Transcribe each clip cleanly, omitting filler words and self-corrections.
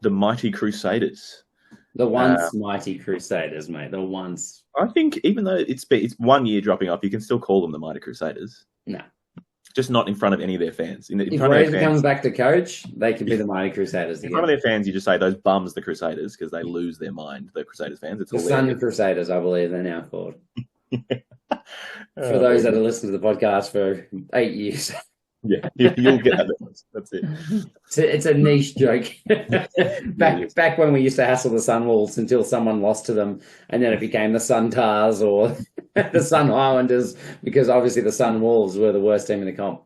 the mighty Crusaders. The once mighty Crusaders, mate. The once. I think even though it's 1 year dropping off, you can still call them the mighty Crusaders. No. Just not in front of any of their fans. In If front of their Razor fans, comes back to coach, they could be the mighty Crusaders in again. front of their fans, you just say those bums, the Crusaders, because they lose their mind. The Crusaders fans. It's The hilarious. Sun Crusaders, I believe they're now called. For those that have listened to the podcast for 8 years. Yeah, you'll get that. That's it. It's a niche joke. back when we used to hassle the Sunwolves until someone lost to them, and then it became the Suntars or the Sun Highlanders, because obviously the Sunwolves were the worst team in the comp.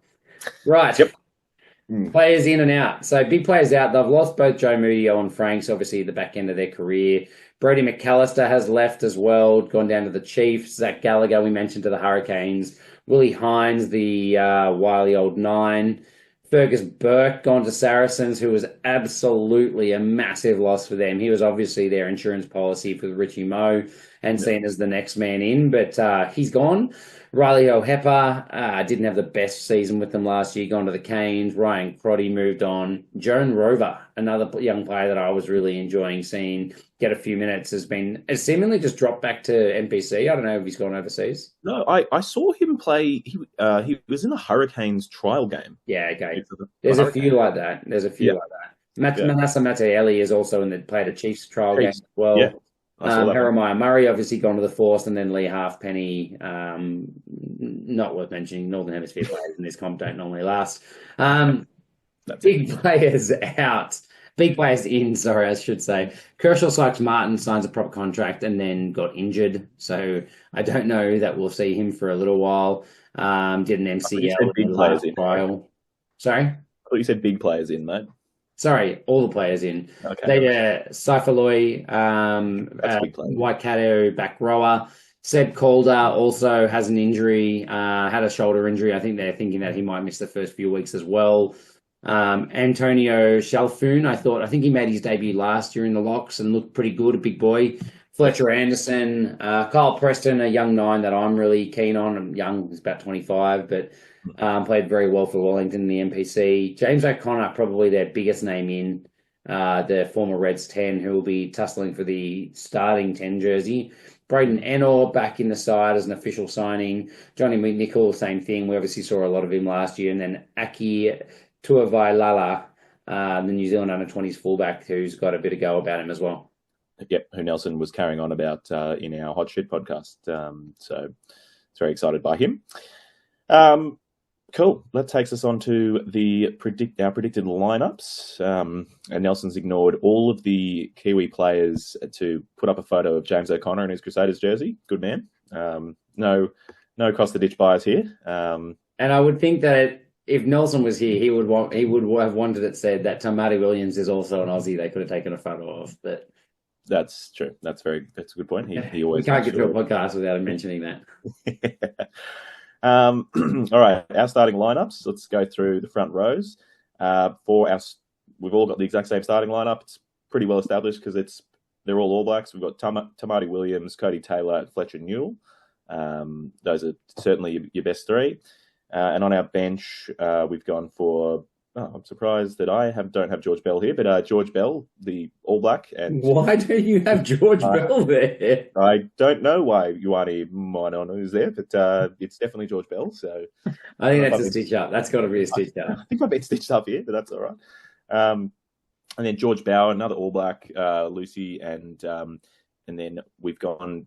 Right. Yep. Players in and out. So big players out. They've lost both Joe Moody, Owen Franks, obviously at the back end of their career. Brody McAllister has left as well, gone down to the Chiefs. Zach Gallagher, we mentioned, to the Hurricanes. Willie Hines, the wily old 9. Fergus Burke gone to Saracens, who was absolutely a massive loss for them. He was obviously their insurance policy for Richie Moe and seen as the next man in, but he's gone. Riley O'Hepper didn't have the best season with them last year, gone to the Canes. Ryan Crotty moved on. Joan Rover, another young player that I was really enjoying seeing get a few minutes, has seemingly just dropped back to NPC. I don't know if he's gone overseas. No, I saw him play. He was in the Hurricanes trial game. Yeah, okay. There's a few like that. Manasseh Mattielli is also played a Chiefs trial game as well. Yeah. Jeremiah Murray obviously gone to the Force, and then Lee Halfpenny, not worth mentioning. Northern Hemisphere players in this comp don't normally last. Big players out. Big players in, sorry, I should say. Kershaw Sykes Martin signs a proper contract and then got injured. So I don't know that we'll see him for a little while. Did an MCL in the last trial. Sorry? I thought you said big players in, mate. Sorry, all the players in. Okay. They Cypherloy, Waikato back rower. Seb Calder also has an injury, had a shoulder injury. I think they're thinking that he might miss the first few weeks as well. Antonio Shalfoon, I think he made his debut last year in the Locks and looked pretty good, a big boy. Fletcher Anderson, Kyle Preston, a young 9 that I'm really keen on. I'm young, he's about 25, but played very well for Wellington in the NPC. James O'Connor, probably their biggest name in, the former Reds 10, who will be tussling for the starting 10 jersey. Braden Enor back in the side as an official signing. Johnny McNichol, same thing. We obviously saw a lot of him last year. And then Aki Tuavailala, the New Zealand under-20s fullback, who's got a bit of go about him as well. Yep, who Nelson was carrying on about in our Hot Shit podcast. So it's very excited by him. Cool. That takes us on to our predicted lineups. And Nelson's ignored all of the Kiwi players to put up a photo of James O'Connor in his Crusaders jersey. Good man. No cross the ditch bias here. And I would think that if Nelson was here, he would have wanted it said that Tamati Williams is also an Aussie they could have taken a photo of. But that's true. That's a good point. He always we can't get through a podcast without him mentioning that. All right, our starting lineups. Let's go through the front rows. We've all got the exact same starting lineup. It's pretty well established because they're all Blacks. We've got Tamati Williams, Cody Taylor, and Fletcher Newell. Those are certainly your best 3. And on our bench, we've gone for. Oh, I'm surprised that I don't have George Bell here, but George Bell, the All Black. And why don't you have George Bell there? I don't know why Ioane Moanonu is there, but it's definitely George Bell. So I think that's a stitch up. That's got to be a stitch up. I think I've been stitched up here, but that's all right. And then George Bauer, another All Black, Lucy, and then we've gone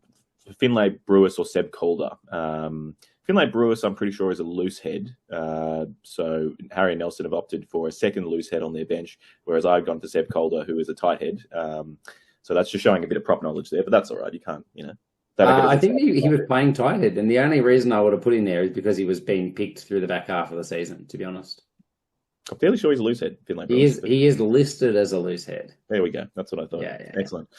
Finlay Brewis or Seb Calder. Finlay Brewis, I'm pretty sure, is a loose head. So Harry and Nelson have opted for a second loose head on their bench, whereas I've gone for Seb Calder, who is a tight head. So that's just showing a bit of prop knowledge there, but that's all right. You can't, I think he was playing tight head, and the only reason I would have put him there is because he was being picked through the back half of the season, to be honest. I'm fairly sure he's a loose head, Finlay Brewis. He is listed as a loose head. There we go. That's what I thought. Yeah. Excellent.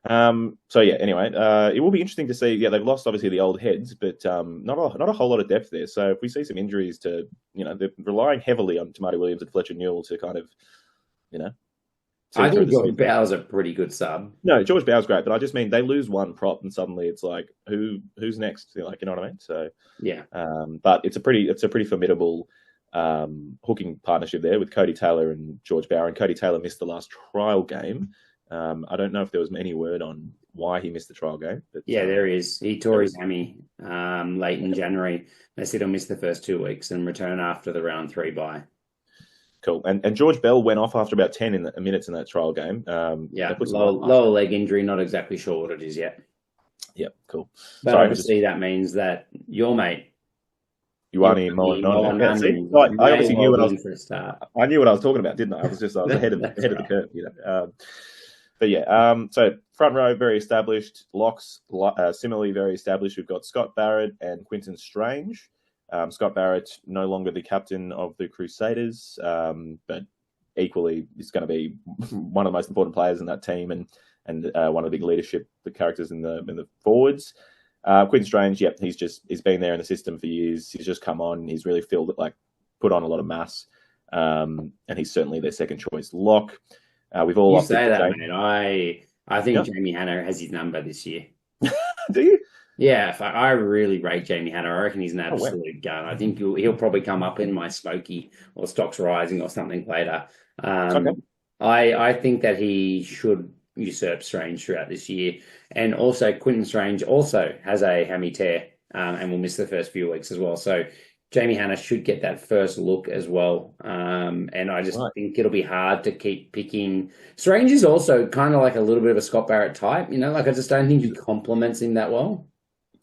Anyway, it will be interesting to see. Yeah, they've lost obviously the old heads, but not a whole lot of depth there. So if we see some injuries to, they're relying heavily on Tamati Williams and Fletcher Newell to kind of, I think George Bowers a pretty good sub. No, George Bowers great, but I just mean they lose one prop and suddenly it's like who's next? You know what I mean? So yeah. But it's a pretty formidable hooking partnership there with Cody Taylor and George Bowen. Cody Taylor missed the last trial game. I don't know if there was any word on why he missed the trial game. But, yeah, there is. He tore his hammy late in January. They said he'll miss the first 2 weeks and return after the round 3 bye. Cool. And George Bell went off after about 10 minutes in that trial game. Lower leg injury, not exactly sure what it is yet. Yeah, cool. But obviously that means that your mate, Ioane Molinoni. I obviously knew what I was. I knew what I was talking about, didn't I? I was ahead of the curve, you know. But yeah, so front row very established. Locks similarly very established. We've got Scott Barrett and Quinton Strange. Scott Barrett no longer the captain of the Crusaders, but equally is going to be one of the most important players in that team and one of the big leadership characters in the forwards. Quinton Strange, he's been there in the system for years. He's just come on. He's really put on a lot of mass, and he's certainly their second choice lock. We've all say that, mate. I think Jamie Hanna has his number this year. Do you? Yeah, I really rate Jamie Hanna. I reckon he's an absolute gun. I think he'll probably come up in my Smoky or Stocks Rising or something later. I think that he should usurp Strange throughout this year. And also Quinton Strange also has a hammy tear and will miss the first few weeks as well. So Jamie Hanna should get that first look as well. And I just think it'll be hard to keep picking. Strange is also kind of like a little bit of a Scott Barrett type, you know, like I just don't think he complements him that well.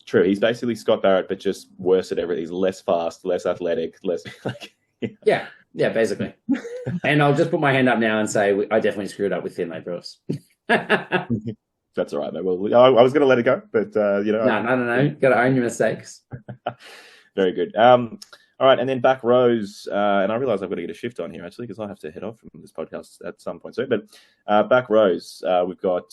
True. He's basically Scott Barrett, but just worse at everything. He's less fast, less athletic, less Yeah, basically. And I'll just put my hand up now and say I definitely screwed up with Finlay Brooks. That's all right, mate. Well, I was going to let it go, but you know. No. Got to own your mistakes. Very good. All right, and then back rows, and I realise I've got to get a shift on here actually because I have to head off from this podcast at some point soon. But back rows, we've got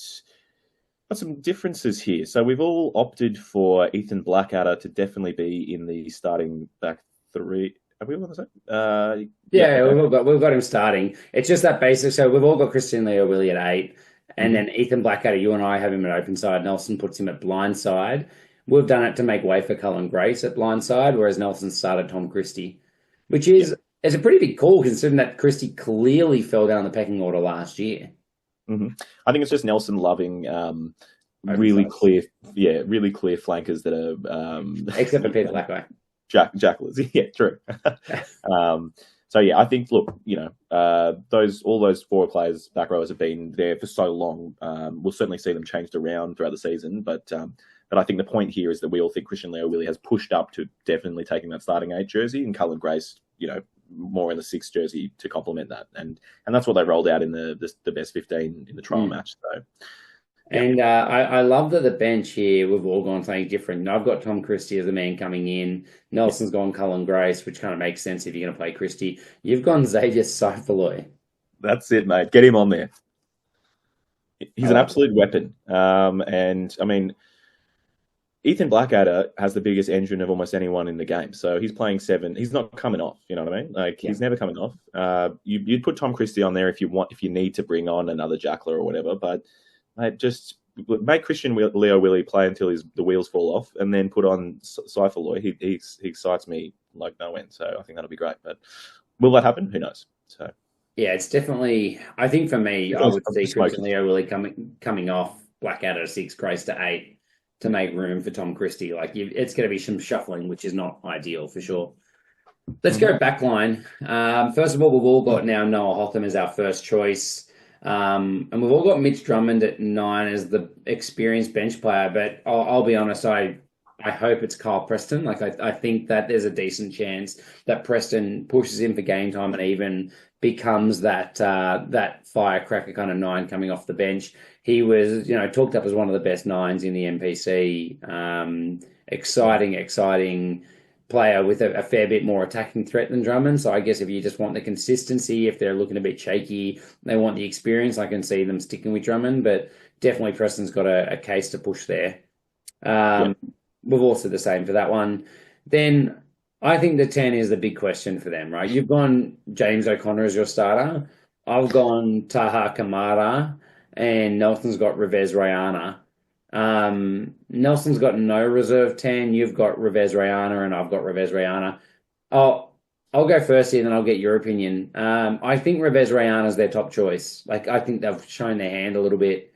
some differences here. So we've all opted for Ethan Blackadder to definitely be in the starting back three. Are we all on the same? We've got him starting. It's just that basic. So we've all got Christian Leo-Willie at 8, and then Ethan Blackadder. You and I have him at open side. Nelson puts him at blind side. We've done it to make way for Cullen Grace at blind side, whereas Nelson started Tom Christie, which is a pretty big call considering that Christie clearly fell down the pecking order last year. Mm-hmm. I think it's just Nelson loving really clear flankers that are except for Peter Blackway. Jackalers, yeah, true. So yeah, I think all those forward players, back rowers have been there for so long. We'll certainly see them changed around throughout the season, but I think the point here is that we all think Christian Leo-Willie has pushed up to definitely taking that starting 8 jersey, and Cullen Grace, more in the 6 jersey to complement that, and that's what they rolled out in the best 15 in the trial match. So. And I love that the bench here, we've all gone something different. I've got Tom Christie as the man coming in. Nelson's gone Cullen Grace, which kind of makes sense if you're going to play Christie. You've gone Xavier Sifaloy. That's it, mate. Get him on there. He's an absolute weapon. And, I mean, Ethan Blackadder has the biggest engine of almost anyone in the game. So he's playing 7. He's not coming off, you know what I mean? He's never coming off. You'd put Tom Christie on there if you need to bring on another Jackler or whatever, but just make Christian Leo-Willie play until the wheels fall off, and then put on Sifaloy. He excites me like no end. So I think that'll be great. But will that happen? Who knows? So yeah, it's definitely. I think for me, I would see Christian Leo-Willie coming off Blackadder 6, Grace to 8 to make room for Tom Christie. It's going to be some shuffling, which is not ideal for sure. Let's go backline. First of all, we've all got now Noah Hotham as our first choice. And we've all got Mitch Drummond at 9 as the experienced bench player, but I'll be honest, I hope it's Kyle Preston. I think that there's a decent chance that Preston pushes in for game time and even becomes that firecracker kind of 9 coming off the bench. He was, talked up as one of the best 9s in the NPC. Exciting player with a fair bit more attacking threat than Drummond. So I guess if you just want the consistency, if they're looking a bit shaky, they want the experience, I can see them sticking with Drummond, but definitely Preston's got a case to push there. We've all said the same for that one. Then I think the 10 is the big question for them, right? You've gone James O'Connor as your starter. I've gone Taha Kamara, and Nelson's got Revez Rayana. Nelson's got no reserve 10. You've got Revez Rayana, and I've got Revez Rayana. I'll go first here, then I'll get your opinion. I think Revez Rayana is their top choice. Like, I think they've shown their hand a little bit,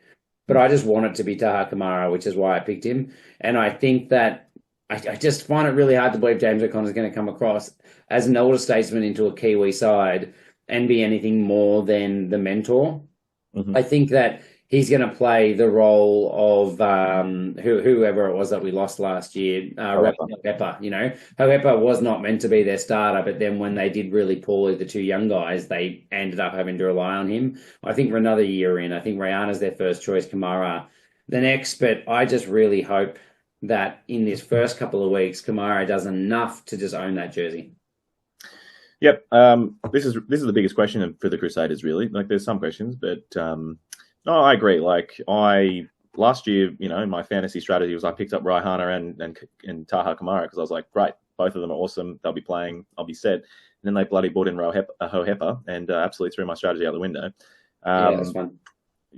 but I just want it to be Taha Kamara, which is why I picked him. And I think that I just find it really hard to believe James O'Connor is going to come across as an elder statesman into a Kiwi side and be anything more than the mentor. Mm-hmm. I think that he's going to play the role of whoever it was that we lost last year, Pepper. You know, Pepper was not meant to be their starter, but then when they did really poorly, the two young guys, they ended up having to rely on him. I think we're another year in. I think Rayana's their first choice, Kamara the next, but I just really hope that in this first couple of weeks, Kamara does enough to just own that jersey. Yep. This is the biggest question for the Crusaders, really. Like, there's some questions, but no, I agree. Like, last year, you know, in my fantasy strategy was I picked up Raihana and Taha Kamara because I was like, great, both of them are awesome. They'll be playing. I'll be set. And then they bloody brought in Hohepa and absolutely threw my strategy out the window. Yeah, that's fun.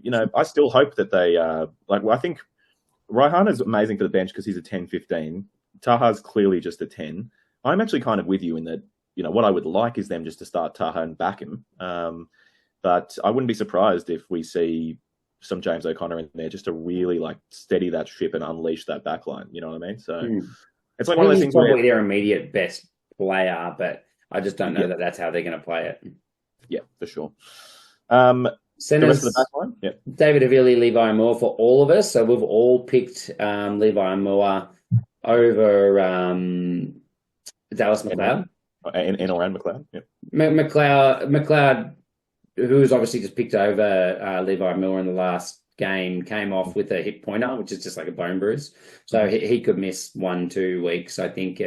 You know, I still hope that they I think Raihana's amazing for the bench because he's a 10-15. Taha's clearly just a 10. I'm actually kind of with you in that, you know, what I would like is them just to start Taha and back him. But I wouldn't be surprised if we see some James O'Connor in there just to really like steady that ship and unleash that backline. You know what I mean? So it's like one of those things. Probably their immediate best player, but I just don't know that that's how they're going to play it. Yeah, for sure. Send us the backline. Yep. David Avili, Levi Moore for all of us. So we've all picked Levi Moore over Dallas McLeod. In or around McLeod. Yeah. McLeod, who's obviously just picked over Levi Moore in the last game, came off with a hip pointer, which is just like a bone bruise. So he could miss 1-2 weeks, I think,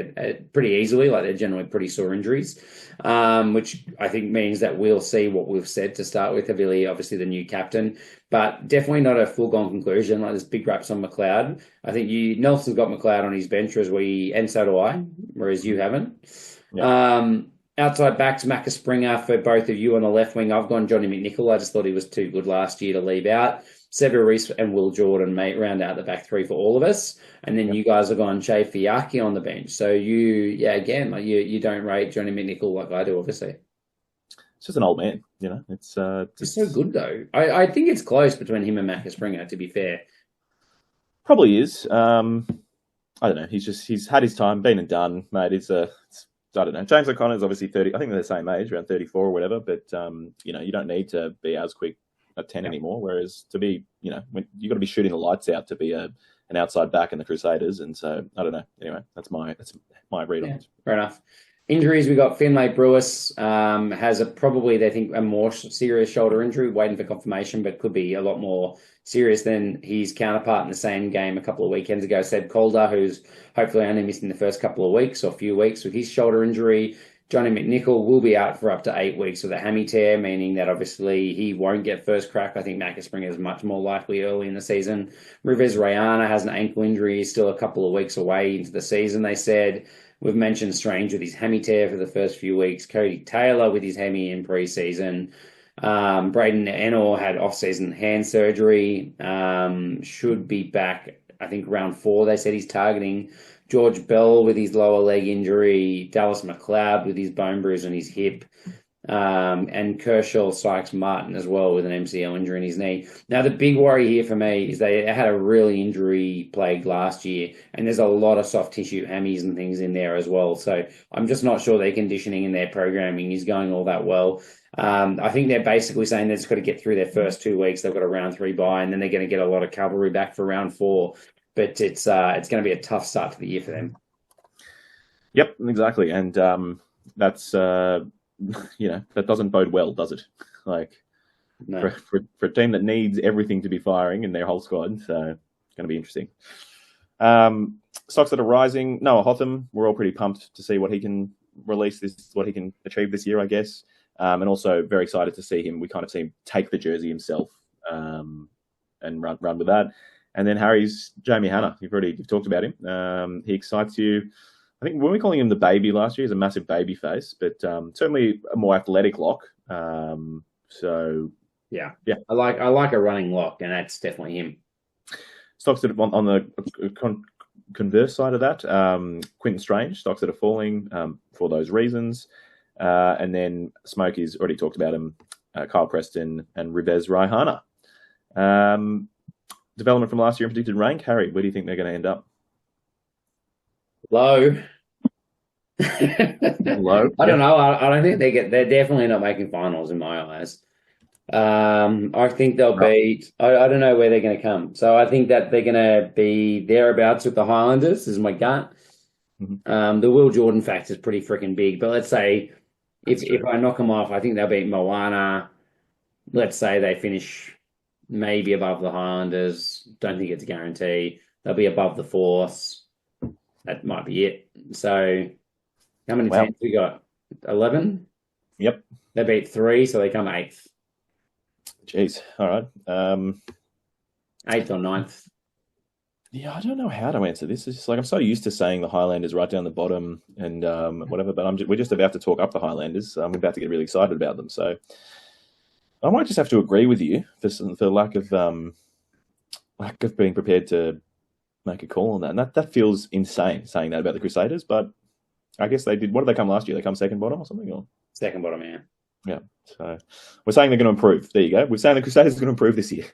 pretty easily. Like, they're generally pretty sore injuries, which I think means that we'll see what we've said to start with. Avili, obviously the new captain, but definitely not a foregone conclusion. Like, there's big raps on McLeod. I think Nelson's got McLeod on his bench, and so do I, whereas you haven't. Yeah. Outside backs, Macca Springer for both of you on the left wing. I've gone Johnny McNichol. I just thought he was too good last year to leave out. Sever Reese and Will Jordan round out the back three for all of us. And then you guys have gone Che Fiaki on the bench. So you don't rate Johnny McNichol like I do, obviously. It's just an old man, you know. It's so good, though. I think it's close between him and Macca Springer, to be fair. Probably is. I don't know. He's had his time, been and done, mate. I don't know. James O'Connor is obviously 30. I think they're the same age, around 34 or whatever. But you know, you don't need to be as quick at 10 anymore. Whereas to be, you know, you got to be shooting the lights out to be an outside back in the Crusaders. And so I don't know. Anyway, that's my read on it. Fair enough. Injuries, we got Finlay Brewis has probably, they think, a more serious shoulder injury, waiting for confirmation, but could be a lot more serious than his counterpart in the same game a couple of weekends ago, Seb Calder, who's hopefully only missing the first couple of weeks or few weeks with his shoulder injury. Johnny McNichol will be out for up to 8 weeks with a hammy tear, meaning that obviously he won't get first crack. I think Macca Springer is much more likely early in the season. Rivez Rayana has an ankle injury, he's still a couple of weeks away into the season, they said. We've mentioned Strange with his hammy tear for the first few weeks. Cody Taylor with his hammy in pre-season. Braden Enor had off-season hand surgery. Should be back, I think, round 4. They said he's targeting. George Bell with his lower leg injury. Dallas McLeod with his bone bruise on his hip. And Kershaw Sykes Martin as well with an MCL injury in his knee. Now, the big worry here for me is they had a really injury plague last year, and there's a lot of soft tissue hammies and things in there as well. So I'm just not sure their conditioning and their programming is going all that well. I think they're basically saying they've just got to get through their first 2 weeks. They've got a round 3 bye, and then they're going to get a lot of cavalry back for round 4. But it's going to be a tough start to the year for them. Yep, exactly. And that's... you know, that doesn't bode well, does it? Like, no. for a team that needs everything to be firing in their whole squad, so it's going to be interesting. Stocks that are rising. Noah Hotham, we're all pretty pumped to see what he can what he can achieve this year, I guess. And also very excited to see him. We kind of see him take the jersey himself and run with that. And then Harry's Jamie Hanna. You've talked about him. He excites you. I think when we calling him the baby last year, he's a massive baby face, but certainly a more athletic lock. So yeah, I like a running lock, and that's definitely him. Stocks that on the converse side of that, Quinton Strange, stocks that are falling for those reasons. And then Smokies, already talked about him, Kyle Preston and Ribez Raihana. Development from last year in predicted rank. Harry, where do you think they're going to end up? Low. Low. I don't know. I don't think they're definitely not making finals in my eyes. I think they'll beat. I don't know where they're going to come. So I think that they're going to be thereabouts with the Highlanders. Is my gut. Mm-hmm. The Will Jordan factor is pretty freaking big. But let's say if I knock them off, I think they'll beat Moana. Let's say they finish maybe above the Highlanders. Don't think it's a guarantee. They'll be above the Force. That might be it. So how many teams we got? 11? Yep. They beat 3, so they come 8th. Jeez. All right. 8th or 9th. Yeah, I don't know how to answer this. It's just like I'm so used to saying the Highlanders right down the bottom and whatever, but we're just about to talk up the Highlanders. I'm about to get really excited about them. So I might just have to agree with you for lack of being prepared to make a call on that. And that feels insane saying that about the Crusaders, but I guess they did. What did they come last year? They come second bottom or something? Or second bottom, yeah. Yeah. So we're saying they're going to improve. There you go. We're saying the Crusaders are going to improve this year.